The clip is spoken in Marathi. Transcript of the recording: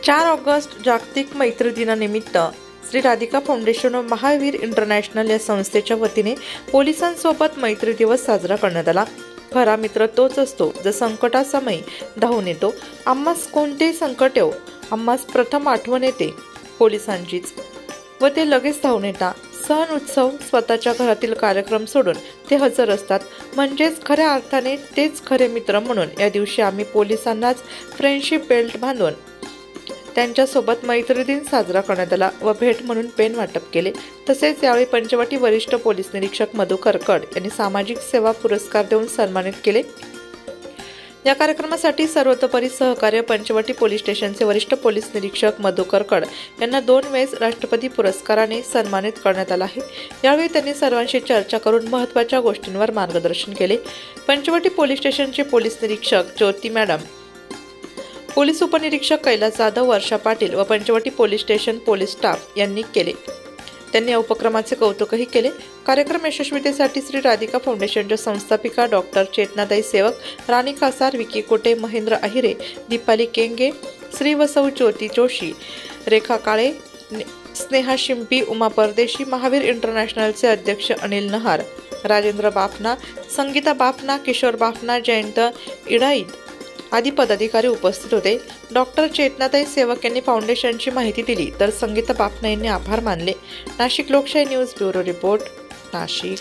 4 ऑगस्ट जागतिक मैत्री दिनानिमित्त श्री राधिका फाउंडेशन व महावीर इंटरनॅशनल या संस्थेच्या वतीने पोलिसांसोबत मैत्री दिवस साजरा करण्यात आला। खरा मित्र तोच असतो जो संकटासमयी धावून येतो। आम्हास कोणतेही संकट येवो, आम्हास प्रथम आठवण येते पोलिसांचीच व ते लगेच धावून येतात। सण उत्सव स्वतःच्या घरातील कार्यक्रम सोडून ते हजर असतात, म्हणजेच खऱ्या अर्थाने तेच खरे मित्र। म्हणून या दिवशी आम्ही पोलिसांनाच फ्रेंडशिप बेल्ट बांधून त्यांच्यासोबत मैत्री दिन साजरा करण्यात आला व भेट म्हणून पेन वाटप केले। तसेच यावेळी पंचवटी वरिष्ठ पोलीस निरीक्षक मधु करकड यांनी सामाजिक सेवा पुरस्कार देऊन सन्मानित केले। या कार्यक्रमासाठी सर्वतोपरी सहकार्य पंचवटी पोलीस स्टेशनचे वरिष्ठ पोलीस निरीक्षक मधु करकड यांना 2 वेळेस राष्ट्रपती पुरस्काराने सन्मानित करण्यात आला आहे। यावेळी त्यांनी सर्वांशी चर्चा करून महत्त्वाच्या गोष्टींवर मार्गदर्शन केले। पंचवटी पोलीस स्टेशनचे पोलीस निरीक्षक ज्योती मॅडम, पोलीस उपनिरीक्षक कैलास जाधव, वर्षा पाटील व Panchavati police station police staff यांनी केले। त्यांनी या उपक्रमाचे कौतुकही केले। कार्यक्रम यशस्वीतेसाठी श्री राधिका फाउंडेशनच्या संस्थापिका डॉक्टर चेतनाताई सेवक, राणी कासार, विकी कोटे, महेंद्र अहिरे, दीपाली केंगे, श्री व सौ ज्योती जोशी, रेखा काळे, स्नेहा शिंपी, उमा परदेशी, महावीर इंटरनॅशनलचे अध्यक्ष अनिल नहार, राजेंद्र बाफना, संगीता बाफना, किशोर बाफना, जयंत इडाईत आदी पदाधिकारी उपस्थित होते। डॉक्टर चेतनाताई सेवक यांनी फाउंडेशनची माहिती दिली तर संगीता बाफना यांनी आभार मानले। नाशिक लोकशाही न्यूज ब्युरो रिपोर्ट, नाशिक।